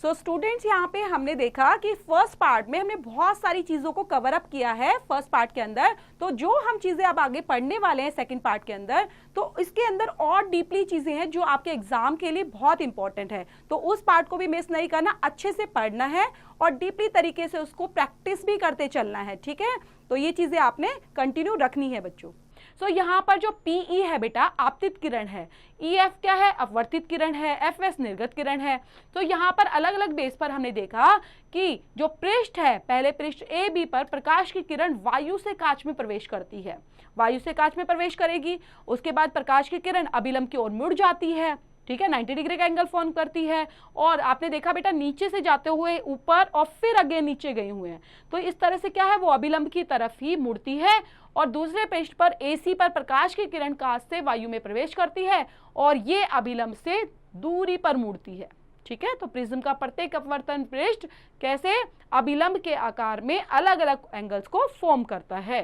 So students, यहाँ पे हमने देखा कि फर्स्ट पार्ट में हमने बहुत सारी चीजों को कवर अप किया है फर्स्ट पार्ट के अंदर। तो जो हम चीजें अब आगे पढ़ने वाले हैं सेकंड पार्ट के अंदर, तो इसके अंदर और डीपली चीजें हैं जो आपके एग्जाम के लिए बहुत इंपॉर्टेंट है। तो उस पार्ट को भी मिस नहीं करना, अच्छे से पढ़ना है और डीपली तरीके से उसको प्रैक्टिस भी करते चलना है। ठीक है, तो ये चीजें आपने कंटिन्यू रखनी है बच्चों। सो यहाँ पर जो पीई है बेटा आपतित किरण है, ईएफ क्या है, अपवर्तित किरण है, एफएस निर्गत किरण है। तो यहाँ पर अलग अलग बेस पर हमने देखा कि जो पृष्ठ है, पहले पृष्ठ ए बी पर प्रकाश की किरण वायु से कांच में प्रवेश करती है, वायु से कांच में प्रवेश करेगी। उसके बाद प्रकाश की किरण अभिलंब की ओर मुड़ जाती है, ठीक है, 90 डिग्री का एंगल फॉर्म करती है। और आपने देखा बेटा नीचे से जाते हुए ऊपर और फिर अगेन नीचे गए हुए हैं, तो इस तरह से क्या है वो अभिलंब की तरफ ही मुड़ती है। और दूसरे पृष्ठ पर एसी पर प्रकाश की किरण कांच से वायु में प्रवेश करती है और ये अभिलंब से दूरी पर मुड़ती है। ठीक है, तो प्रिज्म का प्रत्येक अपवर्तन पृष्ठ कैसे अभिलंब के आकार में अलग अलग एंगल्स को फॉर्म करता है।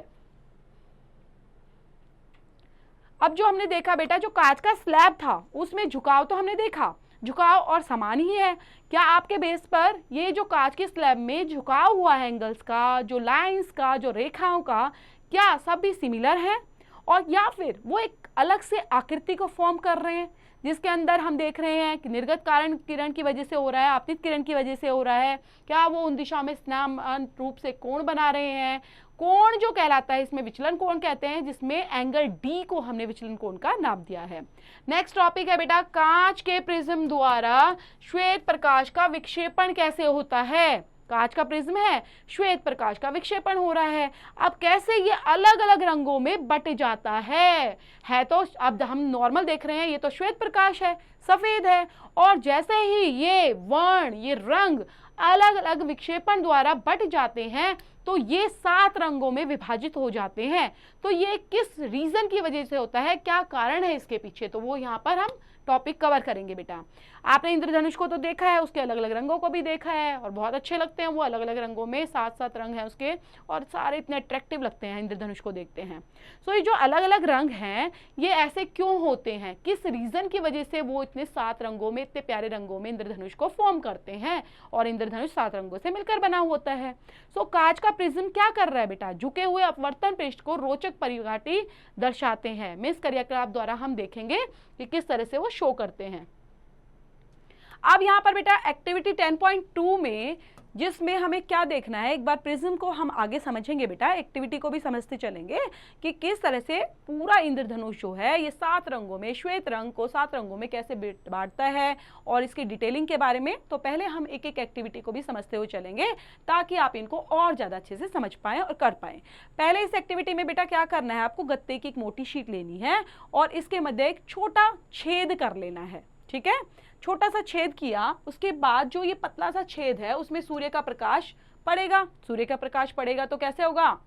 अब जो हमने देखा बेटा, जो कांच का स्लैब था उसमें झुकाव तो हमने देखा, झुकाव और समान ही है। क्या आपके बेस पर ये जो कांच के स्लैब में झुकाव हुआ है एंगल्स का, जो लाइंस का, जो रेखाओं का, क्या सब भी सिमिलर है और या फिर वो एक अलग से आकृति को फॉर्म कर रहे हैं, जिसके अंदर हम देख रहे हैं कि निर्गत कारण किरण की वजह से हो रहा है, आपतित किरण की वजह से हो रहा है। क्या वो उन दिशा में समान रूप से कोण बना रहे हैं। कोण जो कहलाता है इसमें विचलन कोण कहते हैं, जिसमें एंगल डी को हमने विचलन कोण का नाम दिया है। नेक्स्ट टॉपिक है बेटा, कांच के प्रिज्म द्वारा श्वेत प्रकाश का विक्षेपण कैसे होता है। कांच का प्रिज्म है, श्वेत प्रकाश का विक्षेपण हो रहा है। अब कैसे ये अलग अलग रंगों में बट जाता है तो अब हम नॉर्मल देख रहे हैं, ये तो श्वेत प्रकाश है, सफेद है, और जैसे ही ये वर्ण, ये रंग अलग अलग विक्षेपण द्वारा बट जाते हैं तो ये 7 रंगों में विभाजित हो जाते हैं। तो ये किस रीजन की वजह से होता है, क्या कारण है इसके पीछे, तो वो यहाँ पर हम टॉपिक कवर करेंगे बेटा। आपने इंद्रधनुष को तो देखा है, उसके अलग अलग रंगों को भी देखा है और बहुत अच्छे लगते हैं वो, अलग अलग रंगों में 7-7 रंग हैं उसके और सारे इतने अट्रैक्टिव लगते हैं इंद्रधनुष को देखते हैं। सो ये जो अलग अलग रंग हैं ये ऐसे क्यों होते हैं, किस रीजन की वजह से वो इतने 7 रंगों में, इतने प्यारे रंगों में इंद्रधनुष को फॉर्म करते हैं और इंद्रधनुष 7 रंगों से मिलकर बना होता है। सो कांच का प्रिज्म क्या कर रहा है बेटा, झुके हुए अपवर्तन पृष्ठ को रोचक परिघाटी दर्शाते हैं। मिस क्रियाकलाप द्वारा हम देखेंगे कि किस तरह से वो शो करते हैं। अब यहाँ पर बेटा एक्टिविटी 10.2 में, जिसमें हमें क्या देखना है, एक बार प्रिज्म को हम आगे समझेंगे बेटा, एक्टिविटी को भी समझते चलेंगे कि किस तरह से पूरा इंद्रधनुष जो है ये 7 रंगों में, श्वेत रंग को 7 रंगों में कैसे बांटता है और इसकी डिटेलिंग के बारे में। तो पहले हम एक एक एक्टिविटी को भी समझते हुए चलेंगे ताकि आप इनको और ज़्यादा अच्छे से समझ पाएँ और कर पाएँ। पहले इस एक्टिविटी में बेटा क्या करना है, आपको गत्ते की एक मोटी शीट लेनी है और इसके मध्य एक छोटा छेद कर लेना है। ठीक है, छोटा सा छेद किया, उसके बाद जो ये पतला सा छेद है उसमें सूर्य का प्रकाश पड़ेगा। सूर्य का प्रकाश पड़ेगा तो कैसे होगा,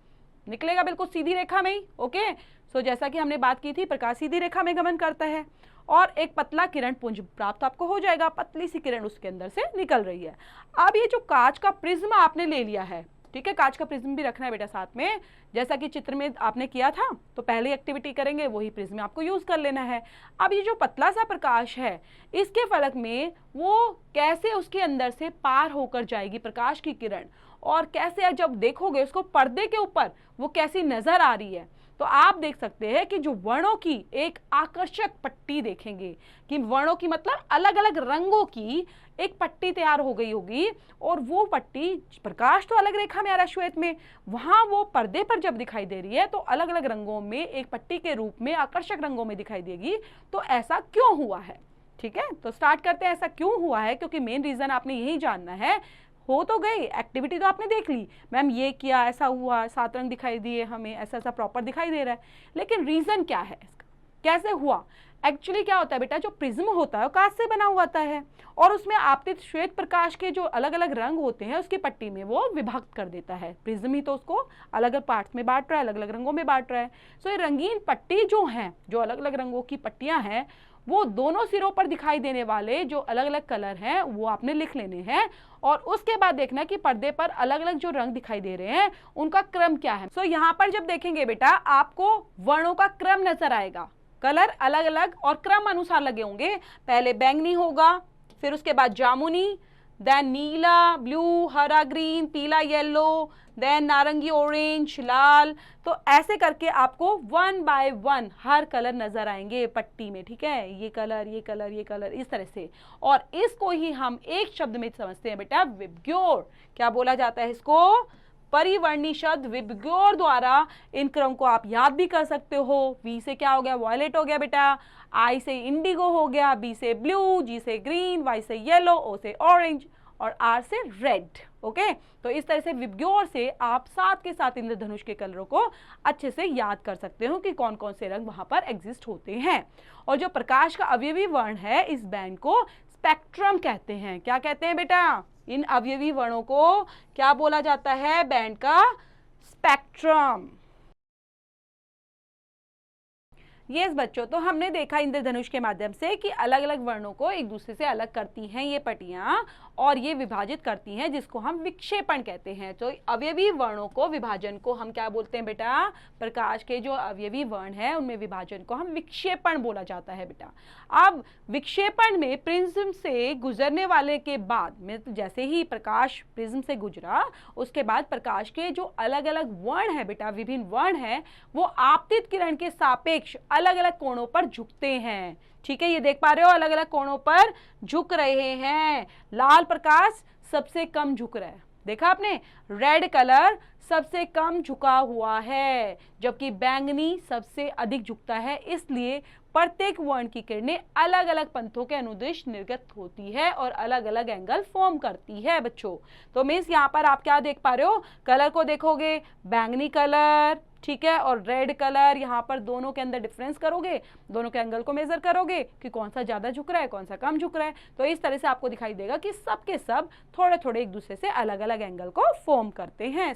निकलेगा बिल्कुल सीधी रेखा में ही। ओके, सो जैसा कि हमने बात की थी, प्रकाश सीधी रेखा में गमन करता है और एक पतला किरण पुंज प्राप्त आपको हो जाएगा, पतली सी किरण उसके अंदर से निकल रही है। अब ये जो कांच का प्रिज्म आपने ले लिया है, ठीक है, कांच का प्रिज्म भी रखना है बेटा साथ में, जैसा कि चित्र में आपने किया था। तो पहले एक्टिविटी करेंगे वही प्रिज्म आपको यूज कर लेना है। अब ये जो पतला सा प्रकाश है इसके फलक में वो कैसे उसके अंदर से पार होकर जाएगी प्रकाश की किरण, और कैसे जब देखोगे उसको पर्दे के ऊपर वो कैसी नजर आ रही है, तो आप देख सकते हैं कि जो वर्णों की एक आकर्षक पट्टी देखेंगे, कि वर्णों की मतलब अलग अलग रंगों की एक पट्टी तैयार हो गई होगी, और वो पट्टी, प्रकाश तो अलग रेखा में आ रहा है श्वेत में, वहां वो पर्दे पर जब दिखाई दे रही है तो अलग अलग रंगों में एक पट्टी के रूप में आकर्षक रंगों में दिखाई देगी। तो ऐसा क्यों हुआ है, ठीक है, तो स्टार्ट करते हैं। ऐसा क्यों हुआ है, क्योंकि मेन रीजन आपने यही जानना है। हो तो गई एक्टिविटी, तो आपने देख ली, मैम ये किया, ऐसा हुआ, 7 रंग दिखाई दिए हमें, ऐसा ऐसा प्रॉपर दिखाई दे रहा है, लेकिन रीजन क्या है इसका, कैसे हुआ। एक्चुअली क्या होता है बेटा, जो प्रिज्म होता है वो कांच से बना हुआ होता है और उसमें आपतित श्वेत प्रकाश के जो अलग अलग रंग होते हैं उसकी पट्टी में वो विभक्त कर देता है। प्रिज्म ही तो उसको अलग अलग पार्ट्स में बांट रहा है, अलग अलग रंगों में बांट रहा है। सो ये रंगीन पट्टी जो है, जो अलग अलग रंगों की पट्टियां हैं, वो दोनों सिरों पर दिखाई देने वाले जो अलग अलग कलर हैं वो आपने लिख लेने हैं, और उसके बाद देखना कि पर्दे पर अलग अलग जो रंग दिखाई दे रहे हैं उनका क्रम क्या है। सो यहाँ पर जब देखेंगे बेटा आपको वर्णों का क्रम नजर आएगा, कलर अलग अलग और क्रम अनुसार लगे होंगे। पहले बैंगनी होगा, फिर उसके बाद जामुनी, देन नीला ब्लू, हरा ग्रीन, पीला येलो, देन नारंगी ऑरेंज, लाल। तो ऐसे करके आपको 1 बाय 1 हर कलर नजर आएंगे पट्टी में, ठीक है, ये कलर, ये कलर, ये कलर, इस तरह से। और इसको ही हम एक शब्द में समझते हैं बेटा, विबग्योर। क्या बोला जाता है इसको? परिवर्णी शब्द विबग्योर द्वारा। इन क्रम को आप याद भी कर सकते हो। वी से क्या हो गया? वॉयलेट हो गया बेटा, आई से इंडिगो हो गया, बी से ब्लू, जी से ग्रीन, वाई से येलो, ओ से ऑरेंज और आर से रेड। ओके, तो इस तरह से विबग्योर से आप साथ के साथ इंद्रधनुष के कलरों को अच्छे से याद कर सकते हो कि कौन कौन से रंग वहां पर एग्जिस्ट होते हैं। और जो प्रकाश का अवयवी वर्ण है, इस बैंड को स्पेक्ट्रम कहते हैं। क्या कहते हैं बेटा? इन अवयवी वर्णों को क्या बोला जाता है? बैंड का स्पेक्ट्रम। यस बच्चों, तो हमने देखा इंद्रधनुष के माध्यम से कि अलग अलग वर्णों को एक दूसरे से अलग करती हैं ये पट्टियां, और ये विभाजित करती हैं, जिसको हम विक्षेपण कहते हैं। तो अवयवी वर्णों को, विभाजन को हम क्या बोलते हैं बेटा? प्रकाश के जो अवयवी वर्ण है उनमें विभाजन को हम विक्षेपण बोला जाता है बेटा। अब विक्षेपण में प्रिज्म से गुजरने वाले के बाद में, जैसे ही प्रकाश प्रिज्म से गुजरा, उसके बाद प्रकाश के जो अलग अलग वर्ण है बेटा, विभिन्न वर्ण है, वो आपतित किरण के सापेक्ष अलग अलग कोणों पर झुकते हैं। ठीक है, ये देख पा रहे हो, अलग अलग कोणों पर झुक रहे हैं। लाल प्रकाश सबसे कम झुक रहा है, देखा आपने? रेड कलर सबसे कम झुका हुआ है, जबकि बैंगनी सबसे अधिक झुकता है। इसलिए प्रत्येक वर्ण की किरणें अलग अलग पंथों के अनुदिश निर्गत होती है और अलग अलग एंगल फॉर्म करती है बच्चों। तो मीन्स यहाँ पर आप क्या देख पा रहे हो? कलर को देखोगे, बैंगनी कलर, ठीक है, और रेड कलर, यहाँ पर दोनों के अंदर डिफरेंस करोगे, दोनों के एंगल को मेजर करोगे कि कौन सा ज्यादा झुक रहा है, कौन सा कम झुक रहा है। तो इस तरह से आपको दिखाई देगा कि सब के सब थोड़े थोड़े एक दूसरे से अलग अलग एंगल को फॉर्म करते हैं।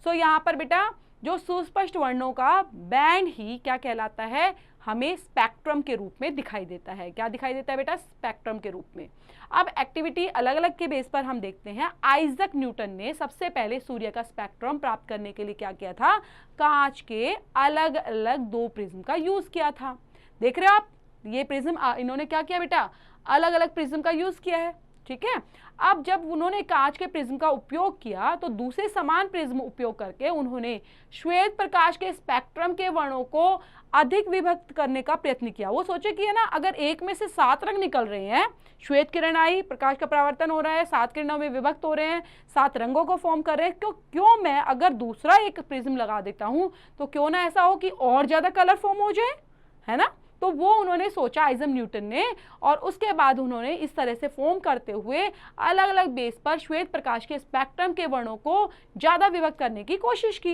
सो यहाँ पर बेटा जो सुस्पष्ट वर्णों का बैंड ही क्या कहलाता है? हमें स्पेक्ट्रम के रूप में दिखाई देता है। क्या दिखाई देता है बेटा? स्पेक्ट्रम के रूप में। अब एक्टिविटी अलग अलग के बेस पर हम देखते हैं। आइजक न्यूटन ने सबसे पहले सूर्य का स्पेक्ट्रम प्राप्त करने के लिए क्या किया था? कांच के अलग अलग 2 प्रिज्म का यूज किया था। देख रहे हो आप, ये प्रिज्म इन्होंने क्या किया बेटा? अलग अलग प्रिज्म का यूज किया है, ठीक है। अब जब उन्होंने कांच के प्रिज्म का उपयोग किया तो दूसरे समान प्रिज्म उपयोग करके उन्होंने श्वेत प्रकाश के स्पेक्ट्रम के वर्णों को अधिक विभक्त करने का प्रयत्न किया। वो सोचे कि है ना, अगर एक में से 7 रंग निकल रहे हैं, श्वेत किरण आई, प्रकाश का परावर्तन हो रहा है, 7 किरणों में विभक्त हो रहे हैं, 7 रंगों को फॉर्म कर रहे हैं, क्यों मैं अगर दूसरा एक प्रिज्म लगा देता हूं तो क्यों ना ऐसा हो कि और ज्यादा कलर फॉर्म हो जाए, है ना। तो वो उन्होंने सोचा आइजक न्यूटन ने, और उसके बाद उन्होंने इस तरह से फॉर्म करते हुए अलग अलग बेस पर श्वेत प्रकाश के स्पेक्ट्रम के वर्णों को ज्यादा विभक्त करने की कोशिश की।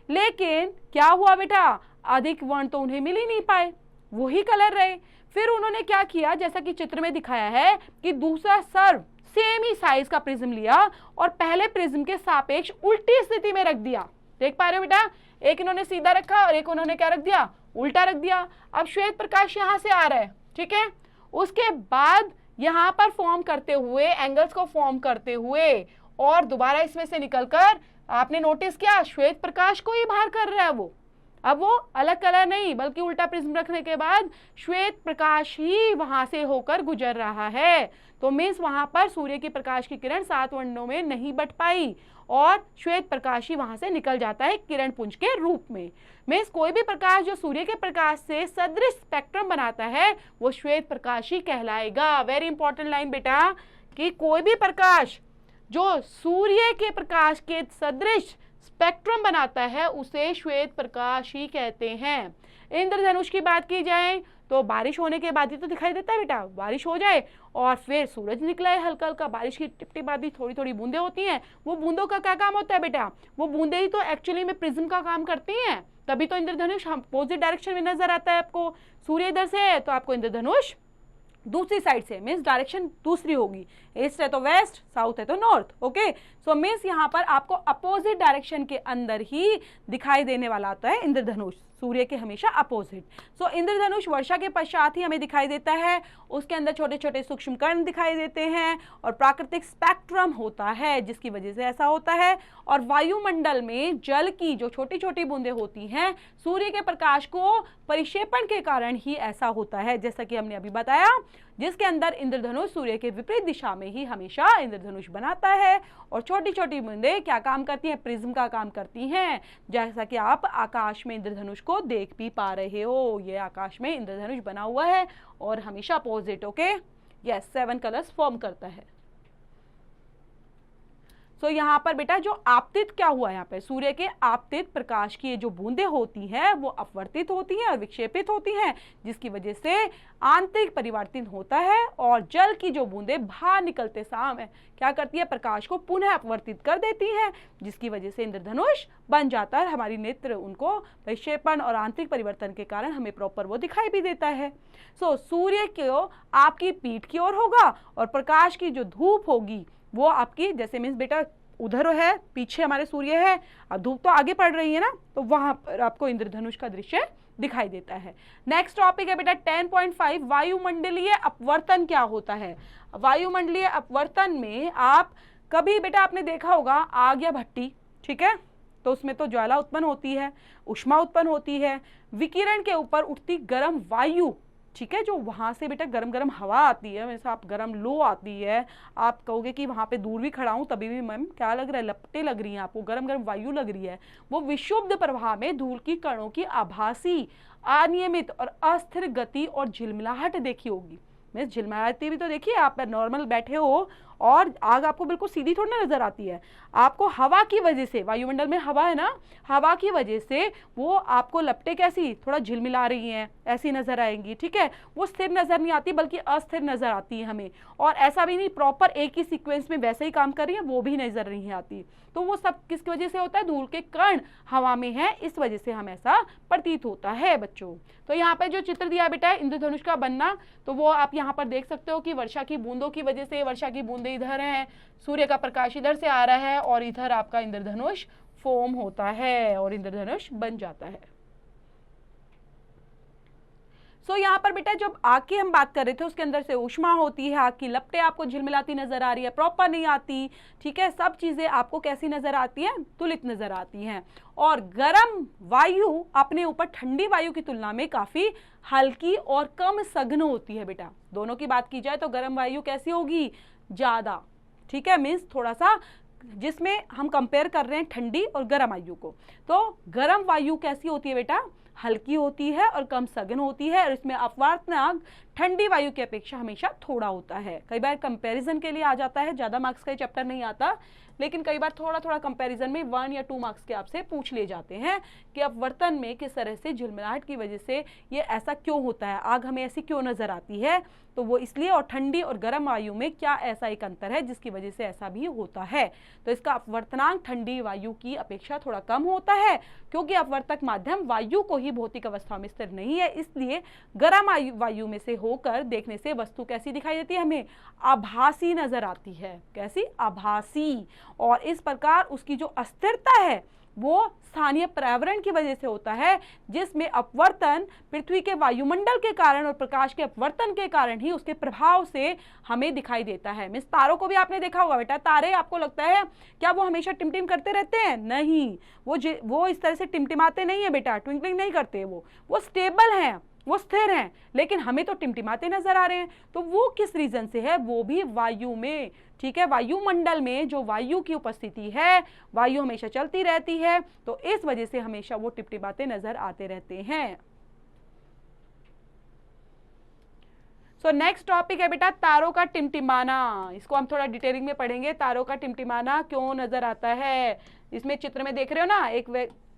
लेकिन क्या हुआ बेटा? अधिक वर्ण तो उन्हें मिल ही नहीं पाए, वही कलर रहे। फिर उन्होंने क्या किया, जैसा कि चित्र में दिखाया है, कि दूसरा सर्व सेम ही साइज का प्रिज्म लिया और पहले प्रिज्म के सापेक्ष उल्टी स्थिति में रख दिया। देख पा रहे हो बेटा? एक इन्होंने सीधा रखा और एक उन्होंने क्या रख दिया? उल्टा रख दिया। अब श्वेत प्रकाश यहां से आ रहा है, ठीक है। उसके बाद यहां पर फॉर्म करते हुए, एंगल्स को फॉर्म करते हुए, और दोबारा इसमें से निकलकर आपने नोटिस किया श्वेत प्रकाश को ही बाहर कर रहा है वो। अब वो अलग कलर नहीं बल्कि उल्टा प्रिज्म रखने के बाद श्वेत प्रकाश ही वहां से होकर गुजर रहा है। तो मीन्स वहां पर सूर्य की प्रकाश की किरण 7 वर्णों में नहीं बट पाई और श्वेत प्रकाश ही वहां से निकल जाता है किरण पुंज के रूप में। मीन्स कोई भी प्रकाश जो सूर्य के प्रकाश से सदृश स्पेक्ट्रम बनाता है वो श्वेत प्रकाश ही कहलाएगा। वेरी इंपॉर्टेंट लाइन बेटा, कि कोई भी प्रकाश जो सूर्य के प्रकाश के सदृश स्पेक्ट्रम बनाता है उसे श्वेत प्रकाश ही कहते हैं। इंद्रधनुष की बात की जाए तो बारिश होने के बाद ही तो दिखाई देता है बेटा। बारिश हो जाए और फिर सूरज निकला है हल्का हल्का, बारिश की टिप टिप आती थोड़ी थोड़ी बूंदे होती हैं। वो बूंदों का क्या काम होता है बेटा? वो बूंदे ही तो एक्चुअली में प्रिज्म का काम करती हैं, तभी तो इंद्रधनुष अपोजिट डायरेक्शन में नजर आता है आपको। सूर्य इधर से है तो आपको इंद्रधनुष दूसरी साइड से, मीन्स डायरेक्शन दूसरी होगी। ईस्ट है तो वेस्ट, साउथ है तो नॉर्थ। ओके, सो मीन्स यहाँ पर आपको अपोजिट डायरेक्शन के अंदर ही दिखाई देने वाला आता है इंद्रधनुष। सूर्य के हमेशा अपोजिट। सो इंद्रधनुष वर्षा के पश्चात ही हमें दिखाई देता है। उसके अंदर छोटे छोटे सूक्ष्म कण दिखाई देते हैं और प्राकृतिक स्पेक्ट्रम होता है जिसकी वजह से ऐसा होता है। और वायुमंडल में जल की जो छोटी छोटी बूंदें होती हैं सूर्य के प्रकाश को परिक्षेपण के कारण ही ऐसा होता है, जैसा कि हमने अभी बताया, जिसके अंदर इंद्रधनुष सूर्य के विपरीत दिशा में ही हमेशा इंद्रधनुष बनाता है। और छोटी छोटी बूंदें क्या काम करती हैं? प्रिज्म का काम करती हैं, जैसा कि आप आकाश में इंद्रधनुष को देख भी पा रहे हो। ये आकाश में इंद्रधनुष बना हुआ है और हमेशा opposite, okay, yes, 7 colours form करता है। तो यहाँ पर बेटा जो आपतित क्या हुआ, यहाँ पे सूर्य के आपतित प्रकाश की जो बूंदें होती हैं वो अपवर्तित होती हैं और विक्षेपित होती हैं, जिसकी वजह से आंतरिक परिवर्तन होता है और जल की जो बूंदें बाहर निकलते समय क्या करती है? प्रकाश को पुनः अपवर्तित कर देती हैं, जिसकी वजह से इंद्रधनुष बन जाता है। हमारी नेत्र उनको विक्षेपण और आंतरिक परिवर्तन के कारण हमें प्रॉपर वो दिखाई भी देता है। सो सूर्य को आपकी पीठ की ओर होगा और प्रकाश की जो धूप होगी वो आपकी, जैसे मीन्स बेटा उधर है, पीछे हमारे सूर्य है, अब धूप तो आगे पड़ रही है ना, तो वहां पर आपको इंद्रधनुष का दृश्य दिखाई देता है। नेक्स्ट टॉपिक है बेटा 10.5, वायुमंडलीय अपवर्तन क्या होता है। वायुमंडलीय अपवर्तन में आप कभी बेटा आपने देखा होगा आग या भट्टी, ठीक है, तो उसमें तो ज्वाला उत्पन्न होती है, ऊष्मा उत्पन्न होती है, विकिरण के ऊपर उठती गर्म वायु, ठीक है, जो वहां से बेटा गरम गरम हवा आती है, वैसे आप गरम लो आती है, आप कहोगे कि वहां पे दूर भी खड़ा हूं तभी भी मैम क्या लग रहा है, लपटें लग रही हैं आपको, गरम गरम वायु लग रही है। वो विशुद्ध प्रवाह में धूल की कणों की आभासी, अनियमित और अस्थिर गति और झिलमिलाहट देखी होगी। मैं झिलमिलाती भी तो देखिए, आप नॉर्मल बैठे हो और आग आपको बिल्कुल सीधी थोड़ी ना नजर आती है, आपको हवा की वजह से, वायुमंडल में हवा है ना, हवा की वजह से वो आपको लपटें कैसी थोड़ा झिलमिला रही हैं, ऐसी नजर आएंगी, ठीक है। वो स्थिर नजर नहीं आती बल्कि अस्थिर नजर आती है हमें, और ऐसा भी नहीं प्रॉपर एक ही सीक्वेंस में वैसे ही काम कर रही है, वो भी नजर नहीं आती। तो वो सब किसकी वजह से होता है? धूल के कण हवा में है, इस वजह से हमें ऐसा प्रतीत होता है बच्चों। तो यहाँ पे जो चित्र दिया बेटा इंद्रधनुष का बनना, तो वो आप यहाँ पर देख सकते हो कि वर्षा की बूंदों की वजह से, वर्षा की बूंदें इधर हैं, सूर्य का प्रकाश इधर से आ रहा है और इधर आपका इंद्रधनुष फॉर्म होता है और इंद्रधनुष बन जाता है। सो यहाँ पर बेटा जब आग की हम बात कर रहे थे, उसके अंदर से ऊष्मा होती है, आग की लपटें आपको झिलमिलाती नजर आ रही है, प्रॉपर नहीं आती, ठीक है, सब चीजें आपको कैसी नजर आती हैं? तुलित नजर आती हैं। और गर्म वायु अपने ऊपर ठंडी वायु की तुलना में काफी हल्की और कम सघन होती है बेटा। दोनों की बात की जाए तो गर्म वायु कैसी होगी? ज्यादा, ठीक है, मीन्स थोड़ा सा, जिसमें हम कंपेयर कर रहे हैं ठंडी और गर्म वायु को, तो गर्म वायु कैसी होती है बेटा? हल्की होती है और कम सघन होती है, और इसमें अपवर्तनांक ठंडी वायु की अपेक्षा हमेशा थोड़ा होता है। कई बार कंपैरिजन के लिए आ जाता है, ज्यादा मार्क्स का चैप्टर नहीं आता, लेकिन कई बार थोड़ा थोड़ा कंपैरिजन में 1 या 2 मार्क्स के आपसे पूछ ले जाते हैं कि अपवर्तन में किस तरह से झिलमिलाहट की वजह से ये ऐसा क्यों होता है, आग हमें ऐसी क्यों नजर आती है, तो वो इसलिए, और ठंडी और गर्म वायु में क्या ऐसा एक अंतर है जिसकी वजह से ऐसा भी होता है। तो इसका अपवर्तनांक ठंडी वायु की अपेक्षा थोड़ा कम होता है, क्योंकि अपवर्तक माध्यम वायु को ही भौतिक अवस्था में स्थिर नहीं है, इसलिए गर्म वायु में से होकर देखने से वस्तु कैसी दिखाई देती है? हमें आभासी नजर आती है। कैसी? आभासी। और इस प्रकार उसकी जो अस्थिरता है वो स्थानीय पर्यावरण की वजह से होता है, जिसमें अपवर्तन पृथ्वी के वायुमंडल के कारण और प्रकाश के अपवर्तन के कारण ही उसके प्रभाव से हमें दिखाई देता है। मिस तारों को भी आपने देखा होगा बेटा, तारे आपको लगता है क्या वो हमेशा टिमटिम करते रहते हैं? नहीं, वो इस तरह से टिमटिमाते नहीं है बेटा, ट्विंकलिंग नहीं करते, वो स्टेबल हैं, वो स्थिर हैं, लेकिन हमें तो टिमटिमाते नजर आ रहे हैं। तो वो किस रीजन से है? वो भी वायु में, ठीक है, वायुमंडल में जो वायु की उपस्थिति है, वायु हमेशा चलती रहती है, तो इस वजह से हमेशा वो टिमटिमाते नजर आते रहते हैं। सो नेक्स्ट टॉपिक है बेटा तारों का टिमटिमाना। इसको हम थोड़ा डिटेलिंग में पढ़ेंगे, तारों का टिमटिमाना क्यों नजर आता है। इसमें चित्र में देख रहे हो ना,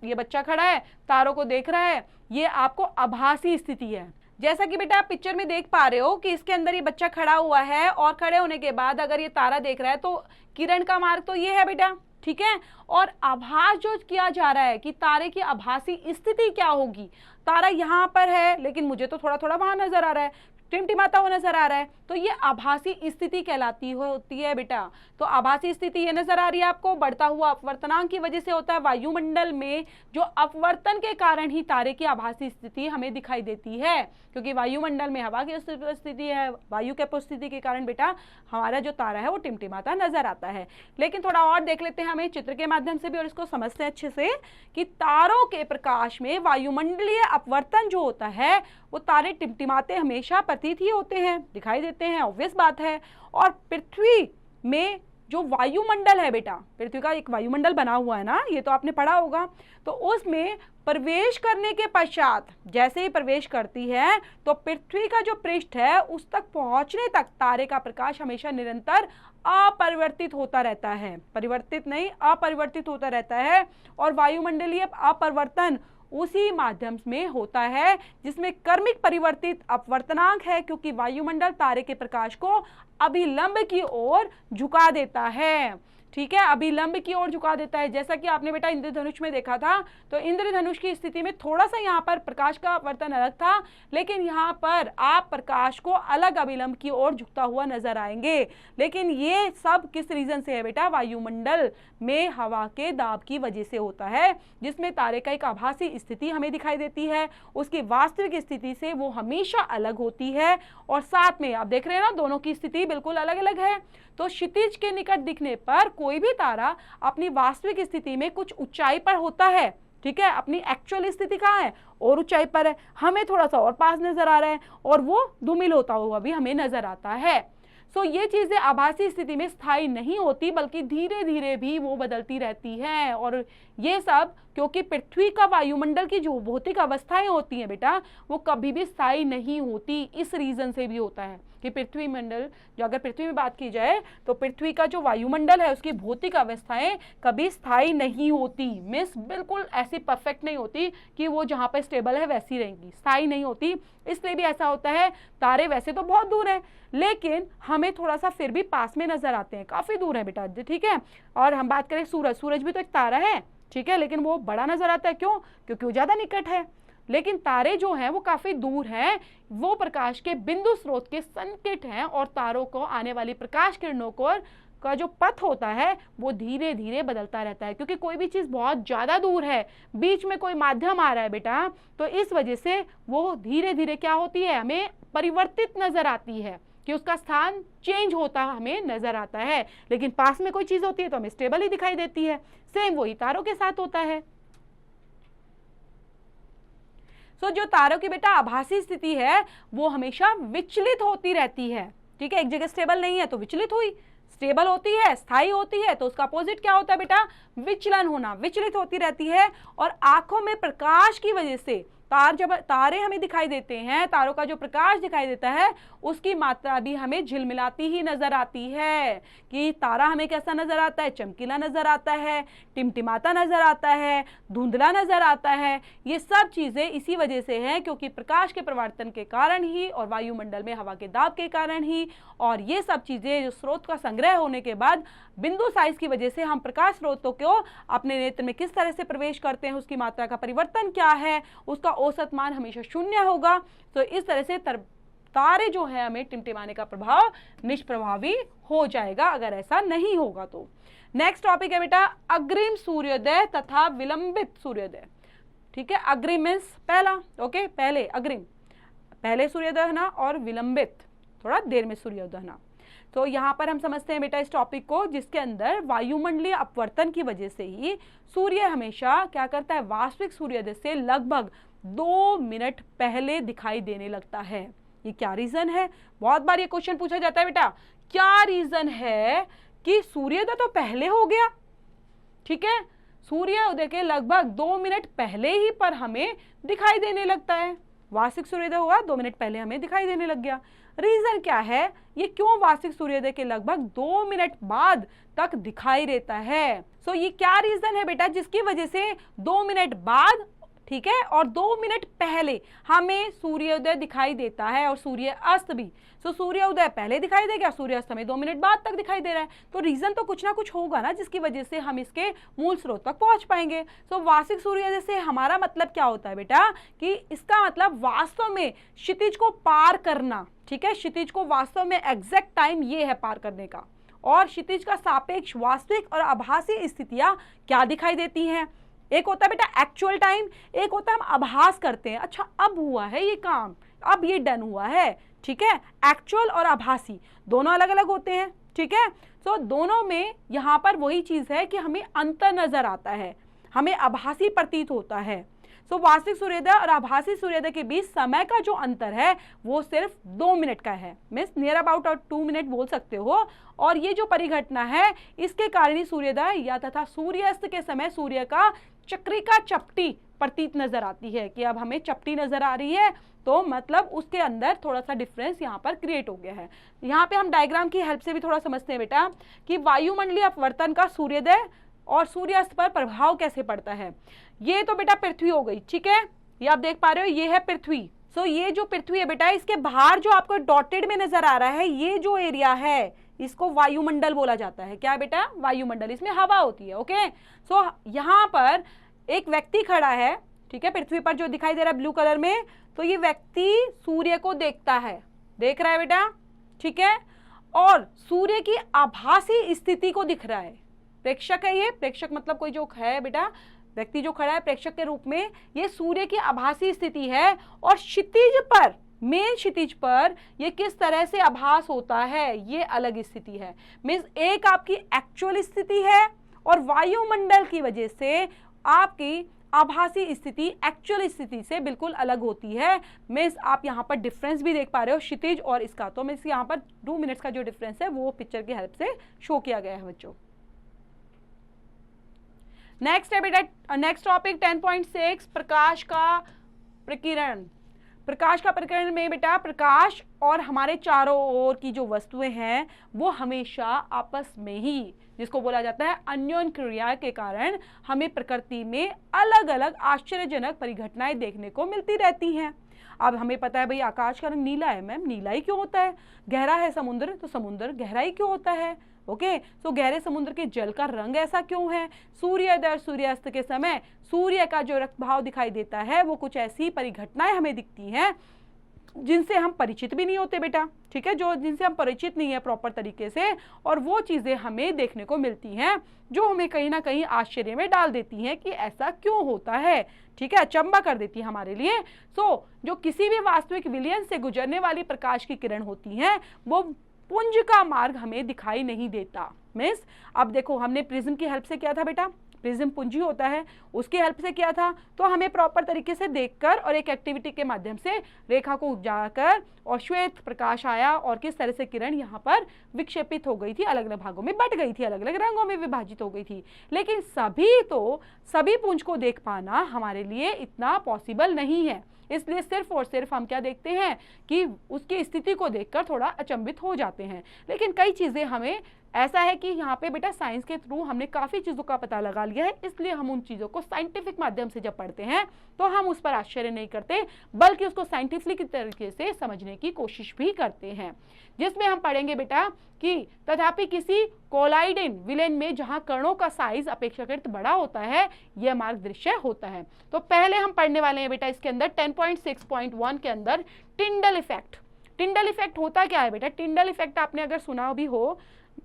ये बच्चा खड़ा है, तारों को देख रहा है, ये आपको आभासी स्थिति है। जैसा कि बेटा आप पिक्चर में देख पा रहे हो कि इसके अंदर ये बच्चा खड़ा हुआ है, और खड़े होने के बाद अगर ये तारा देख रहा है तो किरण का मार्ग तो ये है बेटा, ठीक है। और आभास जो किया जा रहा है कि तारे की आभासी स्थिति क्या होगी, तारा यहाँ पर है लेकिन मुझे तो थोड़ा थोड़ा वहां नजर आ रहा है, टिमटिमाता हुआ नजर आ रहा है, तो ये आभासी स्थिति कहलाती होती है बेटा। तो आभासी स्थिति ये नजर आ रही है आपको, बढ़ता हुआ अपवर्तनांक की वजह से होता है। वायुमंडल में जो अपवर्तन के कारण ही तारे की आभासी स्थिति हमें दिखाई देती है, क्योंकि वायुमंडल में हवा की उपस्थिति है, वायु की उपस्थिति के कारण बेटा हमारा जो तारा है वो टिमटिमाता नजर आता है। लेकिन थोड़ा और देख लेते हैं हमें चित्र के माध्यम से भी, और इसको समझते हैं अच्छे से कि तारों के प्रकाश में वायुमंडलीय अपवर्तन जो होता है वो तारे टिमटिमाते हमेशा प्रतीत ही होते हैं, दिखाई देते हैं, ऑब्वियस बात है। और पृथ्वी में जो वायुमंडल है बेटा, पृथ्वी का एक वायुमंडल बना हुआ है ना, ये तो आपने पढ़ा होगा, तो उसमें प्रवेश करने के पश्चात जैसे ही प्रवेश करती है तो पृथ्वी का जो पृष्ठ है उस तक पहुंचने तक तारे का प्रकाश हमेशा निरंतर अपरिवर्तित होता रहता है, परिवर्तित नहीं अपरिवर्तित होता रहता है। और वायुमंडलीय अपरिवर्तन उसी माध्यम में होता है जिसमें क्रमिक परिवर्तित अपवर्तनांक है, क्योंकि वायुमंडल तारे के प्रकाश को अभिलंब की ओर झुका देता है। ठीक है, अभिलंब की ओर झुका देता है। जैसा कि आपने बेटा इंद्रधनुष में देखा था, तो इंद्रधनुष की स्थिति में थोड़ा सा यहाँ पर प्रकाश का अपवर्तन अलग था, लेकिन यहाँ पर आप प्रकाश को अलग अभिलंब की ओर झुकता हुआ नजर आएंगे। लेकिन ये सब किस रीजन से है बेटा? वायुमंडल में हवा के दाब की वजह से होता है, जिसमें तारे का एक आभासी स्थिति हमें दिखाई देती है, उसकी वास्तविक स्थिति से वो हमेशा अलग होती है। और साथ में आप देख रहे हैं ना, दोनों की स्थिति बिल्कुल अलग अलग है। तो क्षितिज के निकट दिखने पर कोई भी तारा अपनी वास्तविक स्थिति में कुछ ऊंचाई पर होता है, ठीक है, अपनी एक्चुअल स्थिति कहाँ है? और ऊंचाई पर है, हमें थोड़ा सा और पास नजर आ रहा है, और वो धूमिल होता हुआ भी हमें नजर आता है। सो ये चीजें आभासी स्थिति में स्थायी नहीं होती, बल्कि धीरे धीरे भी वो बदलती रहती हैं। और ये सब क्योंकि पृथ्वी का वायुमंडल की जो भौतिक अवस्थाएं होती हैं बेटा, वो कभी भी स्थायी नहीं होती। इस रीजन से भी होता है कि पृथ्वी मंडल, जो अगर पृथ्वी में बात की जाए तो पृथ्वी का जो वायुमंडल है उसकी भौतिक अवस्थाएं कभी स्थायी नहीं होती, मीन्स बिल्कुल ऐसी परफेक्ट नहीं होती कि वो जहाँ पर स्टेबल है वैसी रहेंगी, स्थायी नहीं होती। इसलिए भी ऐसा होता है, तारे वैसे तो बहुत दूर है लेकिन हमें थोड़ा सा फिर भी पास में नजर आते हैं, काफी दूर है बेटा, ठीक है। और हम बात करें सूरज, सूरज भी तो एक तारा है, ठीक है, लेकिन वो बड़ा नजर आता है, क्यों? क्योंकि वो ज्यादा निकट है। लेकिन तारे जो हैं वो काफी दूर हैं, वो प्रकाश के बिंदु स्रोत के संकेत हैं, और तारों को आने वाली प्रकाश किरणों को का जो पथ होता है वो धीरे धीरे बदलता रहता है, क्योंकि कोई भी चीज बहुत ज्यादा दूर है, बीच में कोई माध्यम आ रहा है बेटा, तो इस वजह से वो धीरे धीरे क्या होती है, हमें परिवर्तित नजर आती है, कि उसका स्थान चेंज होता हमें नजर आता है। लेकिन पास में कोई चीज होती है तो हमें स्टेबल ही दिखाई देती है। सेम वही तारों के साथ होता है। सो जो तारों की बेटा आभासी स्थिति है वो हमेशा विचलित होती रहती है, ठीक है, एक जगह स्टेबल नहीं है तो विचलित हुई, स्टेबल होती है, स्थायी होती है, तो उसका अपोजिट क्या होता है बेटा? विचलन होना, विचलित होती रहती है। और आंखों में प्रकाश की वजह से जब तारे हमें दिखाई देते हैं, तारों का जो प्रकाश दिखाई देता है उसकी मात्रा भी हमें झिलमिलाती ही नजर आती है, कि तारा हमें कैसा नजर आता है? चमकीला नजर आता है, टिमटिमाता नजर आता है, धुंधला नजर आता है। ये सब चीजें इसी वजह से हैं, क्योंकि प्रकाश के परिवर्तन के कारण ही और वायुमंडल में हवा के दाब के कारण ही, और ये सब चीजें जो स्रोत का संग्रह होने के बाद बिंदु साइज की वजह से हम प्रकाश स्रोतों को अपने नेत्र में किस तरह से प्रवेश करते हैं, उसकी मात्रा का परिवर्तन क्या है, उसका औसत मान हमेशा शून्य होगा। तो इस तरह से तारे जो है हमें टिमटिमाने का प्रभाव निष्प्रभावी हो जाएगा अगर ऐसा नहीं होगा तो। नेक्स्ट टॉपिक है बेटा अग्रिम सूर्योदय तथा विलंबित सूर्योदय, ठीक है। अग्रिम मीन्स पहला, ओके, पहले अग्रिम, पहले सूर्योदय होना, और विलंबित थोड़ा देर में सूर्योदय होना। तो यहाँ पर हम समझते हैं बेटा इस टॉपिक को, जिसके अंदर वायुमंडलीय अपवर्तन की वजह से ही सूर्य हमेशा क्या करता है? वास्तविक सूर्योदय से लगभग 2 मिनट पहले दिखाई देने लगता है। ये क्या रीजन है? बहुत बार ये क्वेश्चन पूछा जाता है बेटा, क्या रीजन है कि सूर्योदय तो पहले हो गया, ठीक है, सूर्योदय के लगभग 2 मिनट पहले ही पर हमें दिखाई देने लगता है। वार्षिक सूर्योदय हुआ 2 मिनट पहले हमें दिखाई देने लग गया। रीजन क्या है? ये क्यों वार्षिक सूर्योदय के लगभग 2 मिनट बाद तक दिखाई देता है? सो ये क्या रीजन है बेटा जिसकी वजह से 2 मिनट बाद ठीक है, और 2 मिनट पहले हमें सूर्योदय दिखाई देता है और सूर्य अस्त भी। सो सूर्योदय पहले दिखाई देगा, सूर्यास्त हमें 2 मिनट बाद तक दिखाई दे रहा है। तो रीजन तो कुछ ना कुछ होगा ना जिसकी वजह से हम इसके मूल स्रोत तक पहुंच पाएंगे। सो वार्षिक सूर्योदय से हमारा मतलब क्या होता है बेटा, कि इसका मतलब वास्तव में क्षितिज को पार करना। ठीक है, क्षितिज को वास्तव में एग्जैक्ट टाइम ये है पार करने का। और क्षितिज का सापेक्ष वास्तविक और आभासी स्थितियां क्या दिखाई देती हैं। एक होता है बेटा एक्चुअल टाइम, एक होता है हम आभास करते हैं, अच्छा अब हुआ है ये काम, अब ये डन हुआ है। ठीक है, एक्चुअल और आभासी दोनों अलग अलग होते हैं। ठीक है, तो दोनों में यहाँ पर वही चीज है कि हमें अंतर नजर आता है, हमें आभासी प्रतीत होता है। सो वास्तविक सूर्योदय और आभासी सूर्योदय के बीच समय का जो अंतर है वो सिर्फ 2 मिनट का है, मीन्स नियर अबाउट 2 मिनट बोल सकते हो। और ये जो परिघटना है इसके कारण ही सूर्योदय या तथा सूर्यास्त के समय सूर्य का चक्रिका चपटी प्रतीत नजर आती है, कि अब हमें चपटी नजर आ रही है, तो मतलब उसके अंदर थोड़ा सा डिफरेंस यहाँ पर क्रिएट हो गया है। यहाँ पे हम डायग्राम की हेल्प से भी थोड़ा समझते हैं बेटा कि वायुमंडलीय अपवर्तन का सूर्योदय और सूर्यास्त पर प्रभाव कैसे पड़ता है। ये तो बेटा पृथ्वी हो गई, ठीक है, ये आप देख पा रहे हो, ये है पृथ्वी। सो ये जो पृथ्वी है बेटा, इसके बाहर जो आपको डॉटेड में नजर आ रहा है, ये जो एरिया है इसको वायुमंडल बोला जाता है। क्या बेटा, वायुमंडल, इसमें हवा होती है। ओके, सो यहाँ पर एक व्यक्ति खड़ा है, ठीक है, पृथ्वी पर जो दिखाई दे रहा है ब्लू कलर में, तो ये व्यक्ति सूर्य को देखता है, देख रहा है बेटा, ठीक है, और सूर्य की आभासी स्थिति को दिख रहा है। प्रेक्षक है ये, प्रेक्षक मतलब कोई जो है बेटा, व्यक्ति जो खड़ा है प्रेक्षक के रूप में, ये सूर्य की आभासी स्थिति है। और क्षितिज पर, मेन क्षितिज पर ये किस तरह से आभास होता है, ये अलग स्थिति है। मीन्स एक आपकी एक्चुअल स्थिति है और वायुमंडल की वजह से आपकी आभासी स्थिति एक्चुअल स्थिति से बिल्कुल अलग होती है। मीन्स आप यहाँ पर डिफरेंस भी देख पा रहे हो क्षितिज और इसका, तो मीन्स यहाँ पर 2 मिनट्स का जो डिफरेंस है वो पिक्चर की हेल्प से शो किया गया है बच्चों। नेक्स्ट है बेटा, नेक्स्ट टॉपिक 10.6 प्रकाश का प्रकीर्णन। प्रकाश का प्रकीर्णन में बेटा प्रकाश और हमारे चारों ओर की जो वस्तुएं हैं वो हमेशा आपस में ही, जिसको बोला जाता है अन्योन्य क्रिया के कारण हमें प्रकृति में अलग अलग आश्चर्यजनक परिघटनाएं देखने को मिलती रहती हैं। अब हमें पता है भाई आकाश का रंग नीला है, मैम नीला ही क्यों होता है, गहरा है समुद्र तो समुद्र गहरा ही क्यों होता है। ओके, सो गहरे समुद्र के जल का रंग ऐसा क्यों है। सूर्योदय और सूर्यास्त के समय सूर्य का जो रक्त भाव दिखाई देता है वो कुछ ऐसी परिघटनाएं हमें दिखती हैं जिनसे हम परिचित भी नहीं होते बेटा, ठीक है, जो जिनसे हम परिचित नहीं है प्रॉपर तरीके से, और वो चीजें हमें देखने को मिलती हैं जो हमें कहीं ना कहीं आश्चर्य में डाल देती हैं कि ऐसा क्यों होता है, ठीक है, अचंबा कर देती है हमारे लिए। सो जो किसी भी वास्तविक विलयन से गुजरने वाली प्रकाश की किरण होती हैं वो पुंज का मार्ग हमें दिखाई नहीं देता। मीन्स अब देखो हमने प्रिज्म की हेल्प से किया था बेटा, प्रिज्म पुंजी होता है, उसकी हेल्प से किया था, तो हमें प्रॉपर तरीके से देखकर और एक एक्टिविटी के माध्यम से रेखा को जाकर और श्वेत प्रकाश आया और किस तरह से किरण यहाँ पर विक्षेपित हो गई थी, अलग अलग भागों में बट गई थी, अलग अलग रंगों में विभाजित हो गई थी। लेकिन सभी पुंज को देख पाना हमारे लिए इतना पॉसिबल नहीं है, इसलिए सिर्फ और सिर्फ हम क्या देखते हैं कि उसकी स्थिति को देखकर थोड़ा अचंभित हो जाते हैं। लेकिन कई चीजें हमें ऐसा है कि यहाँ पे बेटा साइंस के थ्रू हमने काफी चीजों का पता लगा लिया है, इसलिए हम उन चीजों को साइंटिफिक माध्यम से जब पढ़ते हैं तो हम उस पर आश्चर्य नहीं करते बल्कि उसको साइंटिफिक तरीके से समझने की कोशिश भी करते हैं। जिसमें हम पढ़ेंगे बेटा कि तथापि किसी कोलाइडेन विलेन में जहां कणों का साइज अपेक्षाकृत बड़ा होता है यह मार्ग दृश्य होता है। तो पहले हम पढ़ने वाले हैं बेटा इसके अंदर 10.6.1 के अंदर टिंडल इफेक्ट। टिंडल इफेक्ट होता क्या है बेटा, टिंडल इफेक्ट आपने अगर सुना भी हो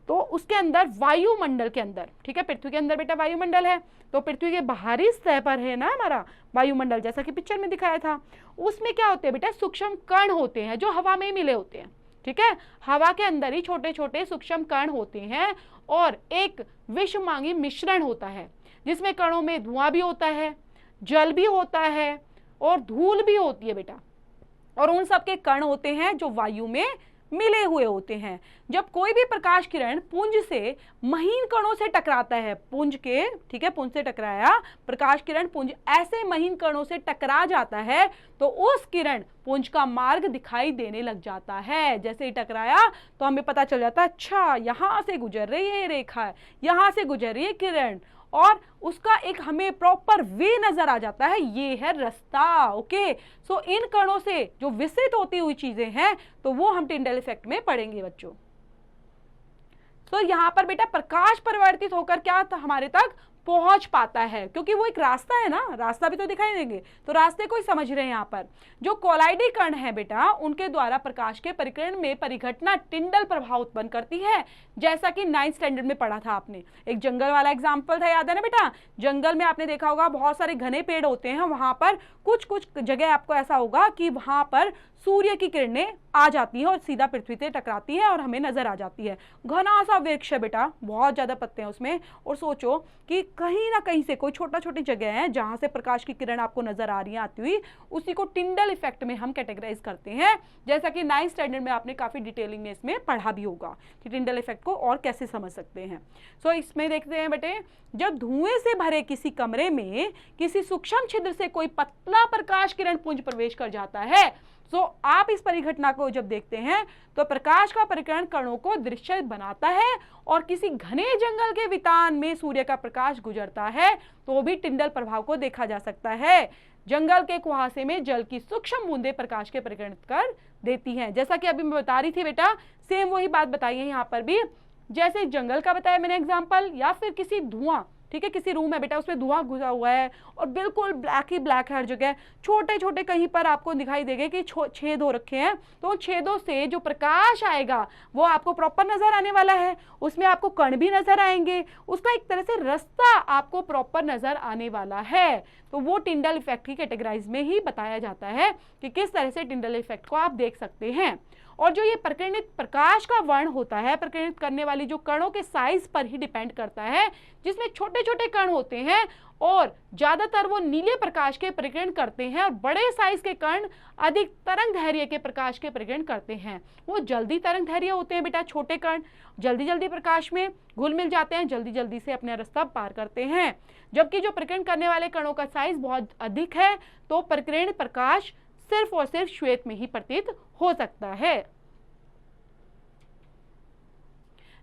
तो उसके अंदर वायुमंडल के अंदर, ठीक है, पृथ्वी के अंदर बेटा वायुमंडल है, तो पृथ्वी के बाहरी सतह पर है ना हमारा वायुमंडल, जैसा कि पिक्चर में दिखाया था। उसमें क्या होते हैं बेटा, सूक्ष्म कण होते हैं जो हवा में मिले होते हैं, ठीक है, हवा के अंदर ही छोटे छोटे सूक्ष्म कण होते हैं और एक विषमांगी मिश्रण होता है जिसमें कणों में धुआं भी होता है, जल भी होता है और धूल भी होती है बेटा, और उन सब के कण होते हैं जो वायु में मिले हुए होते हैं। जब कोई भी प्रकाश किरण पुंज से महीन कणों से टकराता है, पुंज के, ठीक है, पुंज से टकराया प्रकाश किरण पुंज ऐसे महीन कणों से टकरा जाता है तो उस किरण पुंज का मार्ग दिखाई देने लग जाता है। जैसे ही टकराया तो हमें पता चल जाता है अच्छा यहाँ से गुजर रही है रेखा, यहाँ से गुजर रही है किरण, और उसका एक हमें प्रॉपर वे नजर आ जाता है, ये है रास्ता। ओके, सो इन कणों से जो विसरित होती हुई चीजें हैं तो वो हम टिंडल इफेक्ट में पढ़ेंगे बच्चों। तो यहां पर बेटा प्रकाश परिवर्तित होकर क्या हमारे तक पहुंच पाता है, क्योंकि वो एक रास्ता है ना, रास्ता भी तो दिखाई देंगे, तो रास्ते को ही समझ रहे हैं। यहाँ पर जो कोलाइडी कण है बेटा, उनके द्वारा प्रकाश के परिकर्ण में परिघटना टिंडल प्रभाव उत्पन्न करती है, जैसा कि 9th स्टैंडर्ड में पढ़ा था आपने। एक जंगल वाला एग्जाम्पल था, याद है ना बेटा? जंगल में आपने देखा होगा बहुत सारे घने पेड़ होते हैं, वहां पर कुछ कुछ जगह आपको ऐसा होगा कि वहां पर सूर्य की किरणें आ जाती है और सीधा पृथ्वी से टकराती है और हमें नजर आ जाती है। घना सा वृक्ष है बेटा, बहुत ज्यादा पत्ते हैं उसमें, और सोचो कि कहीं ना कहीं से कोई छोटा छोटी जगह है जहां से प्रकाश की किरण आपको नजर आ रही है आती हुई, उसी को टिंडल इफेक्ट में हम कैटेगराइज करते हैं, जैसा कि 9th स्टैंडर्ड में आपने काफी डिटेलिंग में इसमें पढ़ा भी होगा कि टिंडल इफेक्ट को और कैसे समझ सकते हैं। सो इसमें देखते हैं बेटे, जब धुएं से भरे किसी कमरे में किसी सूक्ष्म छिद्र से कोई पतला प्रकाश किरण पुंज प्रवेश कर जाता है, तो आप इस परिघटना को जब देखते हैं तो प्रकाश का परिकरण कणों को दृश्य बनाता है, और किसी घने जंगल के वितान में सूर्य का प्रकाश गुजरता है तो भी टिंडल प्रभाव को देखा जा सकता है। जंगल के कुहासे में जल की सूक्ष्म बूंदें प्रकाश के परिकरण कर देती हैं, जैसा कि अभी मैं बता रही थी बेटा, सेम वही बात बताई है यहाँ पर भी, जैसे जंगल का बताया मैंने एग्जाम्पल, या फिर किसी धुआं, ठीक है, किसी रूम है बेटा, उसमें धुआं घुसा हुआ है और बिल्कुल ब्लैक ही ब्लैक है हर जगह, छोटे छोटे कहीं पर आपको दिखाई देगा कि छेद हो रखे हैं, तो उन छेदों से जो प्रकाश आएगा वो आपको प्रॉपर नजर आने वाला है, उसमें आपको कण भी नजर आएंगे, उसका एक तरह से रास्ता आपको प्रॉपर नजर आने वाला है। तो वो टिंडल इफेक्ट की कैटेगराइज में ही बताया जाता है कि किस तरह से टिंडल इफेक्ट को आप देख सकते हैं। और जो ये प्रकीर्णित प्रकाश का वर्ण होता है, प्रकीर्णित करने वाली जो कणों के साइज पर ही डिपेंड करता है, जिसमें छोटे छोटे कण होते हैं और ज्यादातर वो नीले प्रकाश के प्रकीर्णन करते हैं, और बड़े साइज के कण अधिक तरंग धैर्य के प्रकाश के प्रकीर्णन करते हैं। वो जल्दी तरंग धैर्य होते हैं बेटा, छोटे कण जल्दी जल्दी प्रकाश में घुल मिल जाते हैं, जल्दी जल्दी से अपना रास्ता पार करते हैं। जबकि जो प्रकीर्णन करने वाले कणों का साइज बहुत अधिक है, तो प्रकीर्णित प्रकाश सिर्फ और सिर्फ श्वेत में ही प्रतीत हो सकता है।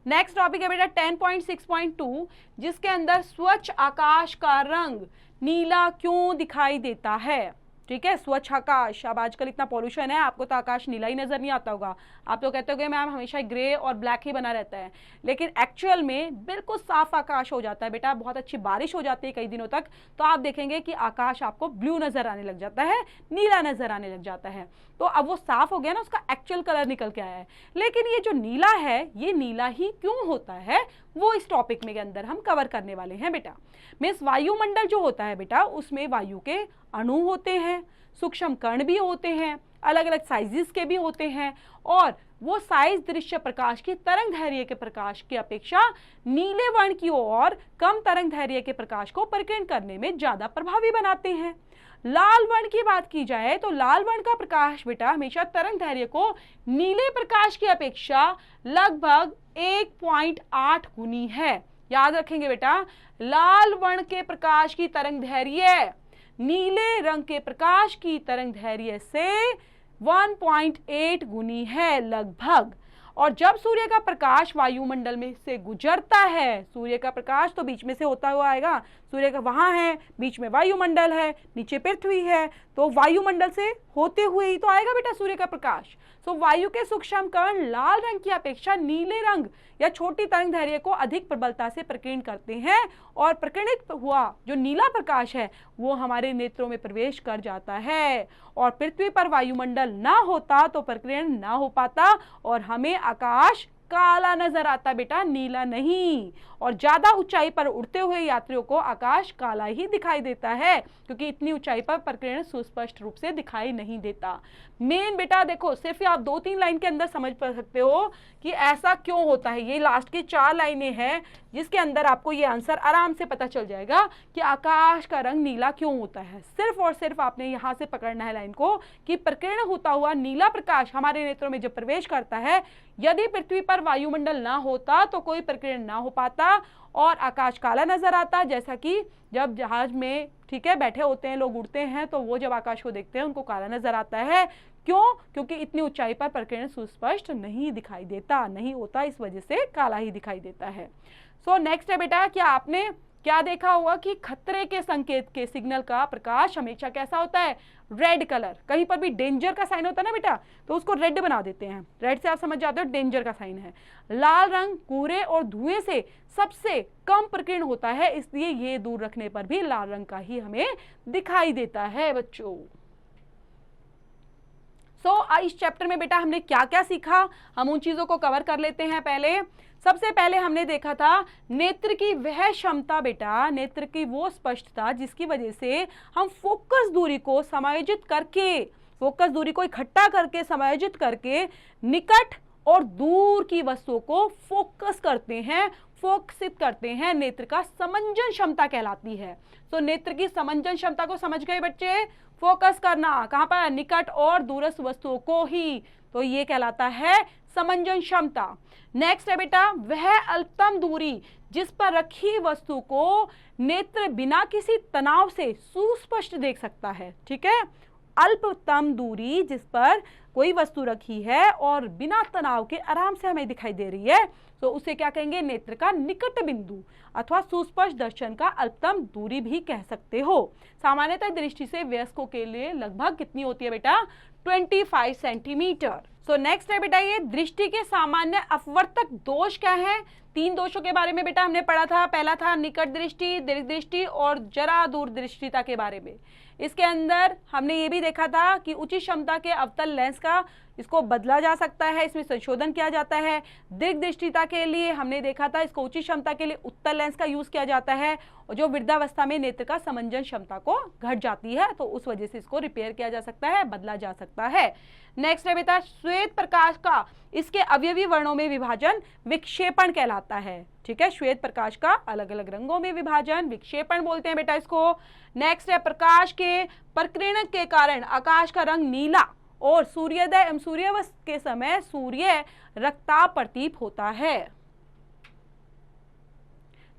नेक्स्ट टॉपिक है बेटा 10.6.2, जिसके अंदर स्वच्छ आकाश का रंग नीला क्यों दिखाई देता है। ठीक है, स्वच्छ आकाश, अब आजकल इतना पॉल्यूशन है, आपको तो आकाश नीला ही नजर नहीं आता होगा, आप तो कहते हो मैम हमेशा ग्रे और ब्लैक ही बना रहता है, लेकिन एक्चुअल में बिल्कुल साफ आकाश हो जाता है बेटा, बहुत अच्छी बारिश हो जाती है कई दिनों तक, तो आप देखेंगे कि आकाश आपको ब्लू नजर आने लग जाता है, नीला नजर आने लग जाता है। तो अब वो साफ हो गया ना, उसका एक्चुअल कलर निकल के आया है। लेकिन ये जो नीला है, ये नीला ही क्यों होता है, वो इस टॉपिक में के अंदर हम कवर करने वाले हैं बेटा। मीन्स वायुमंडल जो होता है बेटा, उसमें वायु के अणु होते हैं, सूक्ष्म कण भी होते हैं, अलग अलग साइजेस के भी होते हैं, और वो साइज दृश्य प्रकाश की तरंग धैर्य के प्रकाश की अपेक्षा नीले वर्ण की ओर कम तरंग धैर्य के प्रकाश को परिकीर्ण करने में ज्यादा प्रभावी बनाते हैं। लाल वर्ण की बात की जाए तो लाल वर्ण का प्रकाश बेटा हमेशा तरंग धैर्य को नीले प्रकाश की अपेक्षा लगभग 1.8 गुनी है। याद रखेंगे बेटा, लाल वर्ण के प्रकाश की तरंग धैर्य नीले रंग के प्रकाश की तरंग धैर्य से 1.8 गुनी है लगभग। और जब सूर्य का प्रकाश वायुमंडल में से गुजरता है, सूर्य का प्रकाश तो बीच में से होता हुआ आएगा, सूर्य का वहां है, बीच में वायुमंडल है, नीचे पृथ्वी है, तो वायुमंडल से होते हुए ही तो आएगा बेटा सूर्य का प्रकाश। सो वायु के सूक्ष्म कण लाल रंग की अपेक्षा नीले रंग या छोटी तरंग धैर्य को अधिक प्रबलता से प्रकीर्ण करते हैं, और प्रकीर्णित हुआ जो नीला प्रकाश है वो हमारे नेत्रों में प्रवेश कर जाता है, और पृथ्वी पर वायुमंडल ना होता तो प्रकीर्ण ना हो पाता और हमें आकाश काला नजर आता बेटा, नीला नहीं। और ज्यादा ऊंचाई पर उड़ते हुए यात्रियों को आकाश काला ही दिखाई देता है, क्योंकि इतनी ऊंचाई पर प्रकीर्ण सुस्पष्ट रूप से दिखाई नहीं देता। मेन बेटा देखो, सिर्फ आप 2-3 लाइन के अंदर समझ पा सकते हो कि ऐसा क्यों होता है। ये लास्ट की 4 लाइनें हैं जिसके अंदर आपको ये आंसर आराम से पता चल जाएगा कि आकाश का रंग नीला क्यों होता है। सिर्फ और सिर्फ आपने यहाँ से पकड़ना है लाइन को कि प्रकीर्ण होता हुआ नीला प्रकाश हमारे नेत्रों में जब प्रवेश करता है, यदि पृथ्वी पर वायुमंडल ना होता तो कोई प्रकीर्ण ना हो पाता और आकाश काला नजर आता। जैसा कि जब जहाज में ठीक है बैठे होते हैं लोग, उड़ते हैं, तो वो जब आकाश को देखते हैं उनको काला नजर आता है। क्यों? क्योंकि इतनी ऊंचाई पर प्रकीर्ण सुस्पष्ट नहीं दिखाई देता, नहीं होता, इस वजह से काला ही दिखाई देता है। सो नेक्स्ट है बेटा, क्या आपने क्या देखा होगा कि खतरे के संकेत के सिग्नल का प्रकाश हमेशा कैसा होता है, रेड कलर। कहीं पर भी डेंजर का साइन होता है ना बेटा, तो उसको रेड बना देते हैं, रेड से आप समझ जाते हो डेंजर का साइन है। लाल रंग कोहरे और धुएं से सबसे कम प्रकीर्ण होता है, इसलिए ये दूर रखने पर भी लाल रंग का ही हमें दिखाई देता है बच्चों। इस चैप्टर में बेटा हमने क्या क्या सीखा, हम उन चीजों को कवर कर लेते हैं। पहले सबसे पहले हमने देखा था नेत्र की वह क्षमता बेटा, नेत्र की वो स्पष्टता जिसकी वजह से हम फोकस दूरी को समायोजित करके, फोकस दूरी को इकट्ठा करके समायोजित करके निकट और दूर की वस्तुओं को फोकस करते हैं, फोकसित करते हैं, नेत्र का समंजन क्षमता कहलाती है। तो नेत्र की समंजन क्षमता को समझ गए बच्चे, फोकस करना कहां पर, निकट और दूरस्थ वस्तुओं को ही, तो ये कहलाता है समंजन क्षमता। नेक्स्ट है बेटा वह अल्पतम दूरी जिस पर रखी वस्तु को नेत्र बिना किसी तनाव से सुस्पष्ट देख सकता है। ठीक है, अल्पतम दूरी जिस पर कोई वस्तु रखी है और बिना तनाव के आराम से हमें दिखाई दे रही है, तो उसे क्या कहेंगे, नेत्र का निकट बिंदु अथवा सुस्पष्ट दर्शन का अल्पतम दूरी भी कह सकते हो। सामान्यतः दृष्टि से वयस्कों के लिए लगभग कितनी होती है बेटा, 25 सेंटीमीटर। सो नेक्स्ट है बेटा ये दृष्टि के सामान्य अपवर्तक दोष क्या है। 3 दोषों के बारे में बेटा हमने पढ़ा था, पहला था निकट दृष्टि, दीर्घ दृष्टि और जरा दूरदृष्टिता के बारे में। इसके अंदर हमने ये भी देखा था कि उचित क्षमता के अवतल लेंस का इसको बदला जा सकता है, इसमें संशोधन किया जाता है। दीर्घ दृष्टिता के लिए हमने देखा था इसको उचित क्षमता के लिए उत्तल लेंस का यूज किया जाता है, और जो वृद्धावस्था में नेत्र का समंजन क्षमता को घट जाती है तो उस वजह से इसको रिपेयर किया जा सकता है, बदला जा सकता है। नेक्स्ट है बेटा श्वेत प्रकाश का इसके अवयवी वर्णों में विभाजन विक्षेपण कहलाता है। ठीक है, श्वेत प्रकाश का अलग अलग रंगों में विभाजन विक्षेपण बोलते हैं बेटा इसको। नेक्स्ट है प्रकाश के प्रकीर्णन के कारण आकाश का रंग नीला और सूर्योदय एवं सूर्यास्त के समय सूर्य रक्ताभ प्रतीत होता है।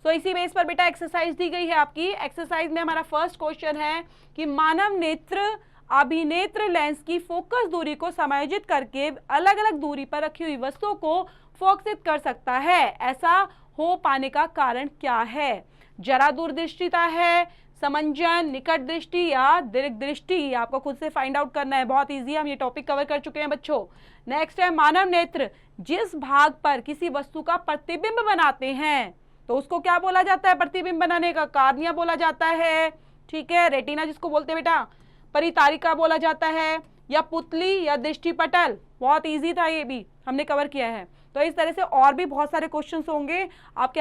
तो इसी बेस पर बेटा एक्सरसाइज दी गई है आपकी। एक्सरसाइज में हमारा फर्स्ट क्वेश्चन है कि मानव नेत्र अभिनेत्र लेंस की फोकस दूरी को समायोजित करके अलग अलग दूरी पर रखी हुई वस्तुओं को फोकसित कर सकता है, ऐसा हो पाने का कारण क्या है। जरा दूरदृष्टिता है, समंजन, निकट दृष्टि या दीर्घ दृष्टि, आपको खुद से फाइंड आउट करना है, बहुत इजी है, हम ये टॉपिक कवर कर चुके हैं बच्चों। नेक्स्ट है मानव नेत्र जिस भाग पर किसी वस्तु का प्रतिबिंब बनाते हैं तो उसको क्या बोला जाता है, प्रतिबिंब बनाने का कार्निया बोला जाता है। ठीक है, रेटिना जिसको बोलते हैं बेटा, परितारिका बोला जाता है, या पुतली या दृष्टिपटल, बहुत इजी था, ये भी हमने कवर किया है। तो इस तरह से और भी बहुत सारे क्वेश्चंस होंगे आपके